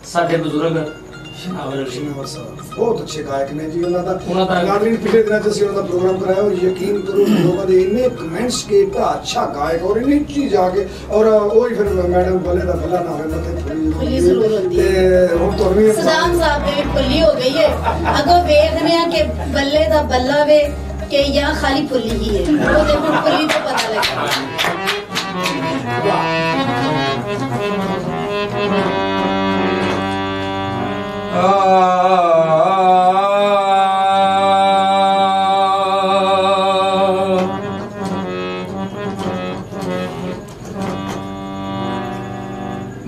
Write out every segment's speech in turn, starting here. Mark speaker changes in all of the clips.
Speaker 1: साडे बुजुर्ग
Speaker 2: बहुत अच्छे गायक ने जी। नादरीन पिछले दिनों से उन्होंने प्रोग्राम कराया और यकीन करो लोगों ने इन्ने कमेंट्स के इतना अच्छा गायक और इन्नी चीज आके और वही फिर मैडम बोले दा भला ना होवे मथे फुली जरूर होती है। हम तो नहीं
Speaker 3: सदाम साहब ने फुली हो गई है। अगो देखने के बल्ले दा बल्ला वे के या खाली फुली ही है। वो देखो फुली तो पता लगा।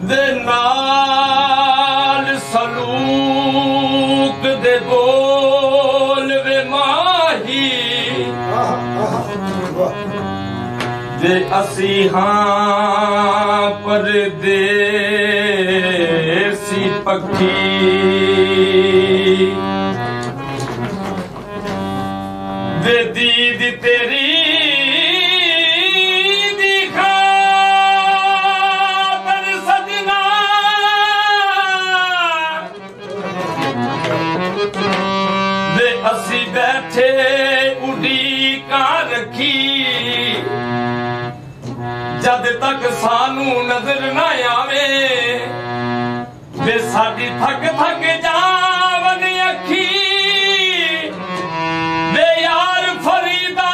Speaker 4: दे नाल सलूक दे बोल वे माही दे असी हाँ परदेसी पक्षी दे दीद तेरी असी बैठे उड़ीका रखी जद तक सानू नजर न आवे वे साडी थक थक जावन अखी वे यार फरीदा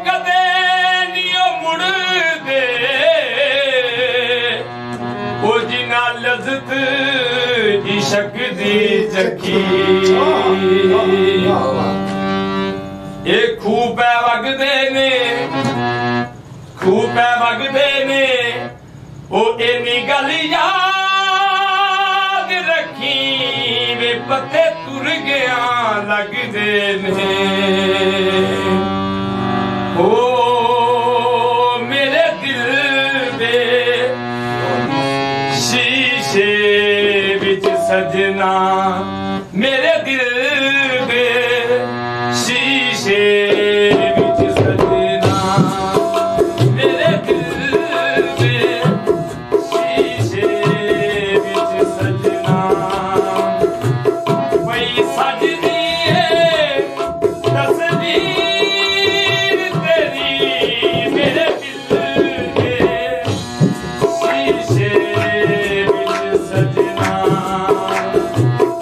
Speaker 4: कदे नियो मुड़ दे ओ जिना लज़्ज़त इश्क दी जखी ए खूब वगदे ने खूब वगदे ने ओ एनी गल याद रखी वे पते तुर गया लगदे ने ओ मेरे दिल दे शीशे विच सजना मेरे दिल दे शीशे विच सजना मेरे दिल दे शीशे विच सजना वही सजदी है तस्वीर तेरी मेरे दिल दे शीशे विच सजना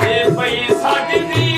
Speaker 4: ए वही सजदी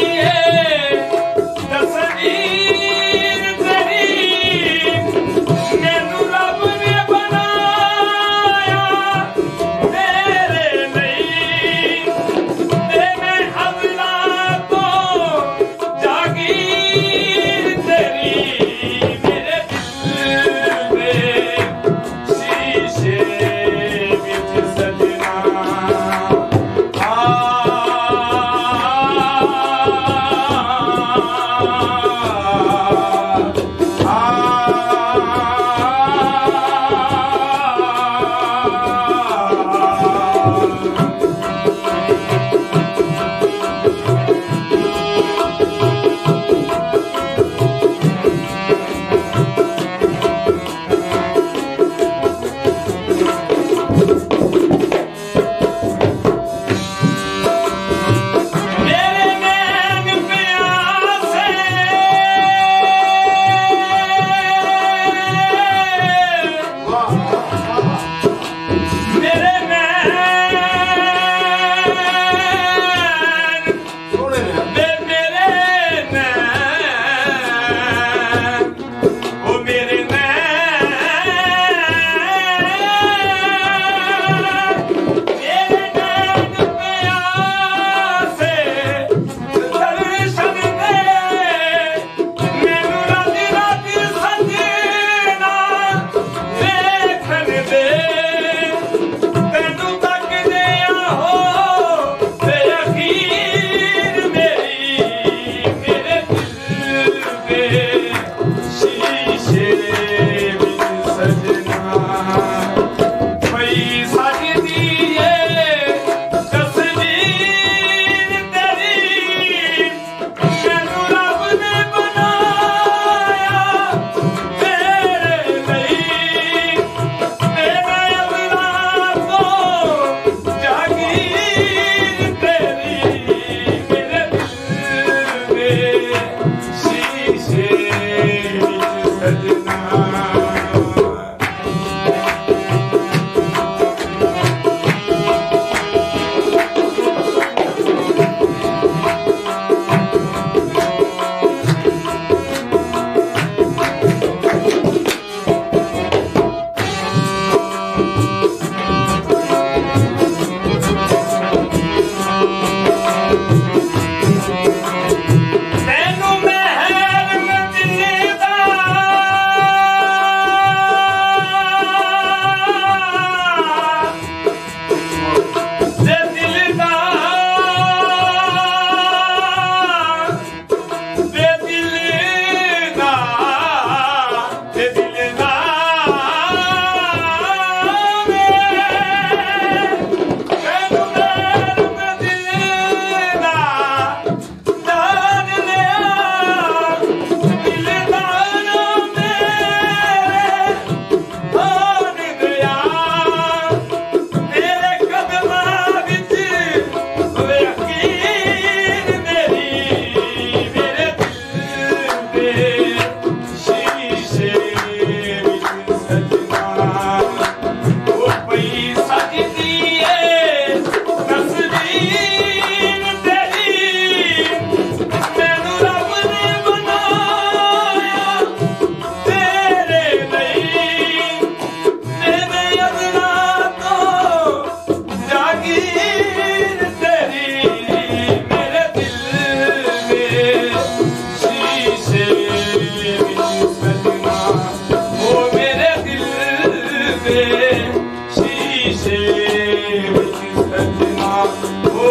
Speaker 4: ओ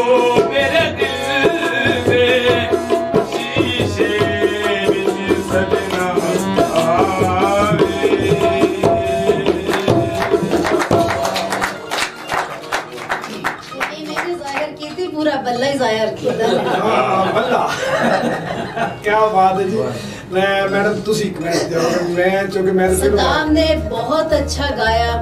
Speaker 4: मेरे दिल दे शीशे विच सजना आवे।
Speaker 3: मैंने जाहिर की थी, पूरा बल्ला ही जाहिर किया।
Speaker 2: बल्ला क्या बात है जी। मैं मैडम तुसी कमेंट दियो, मैं चूंकि मैं
Speaker 3: सद्दाम ने बहुत अच्छा गाया,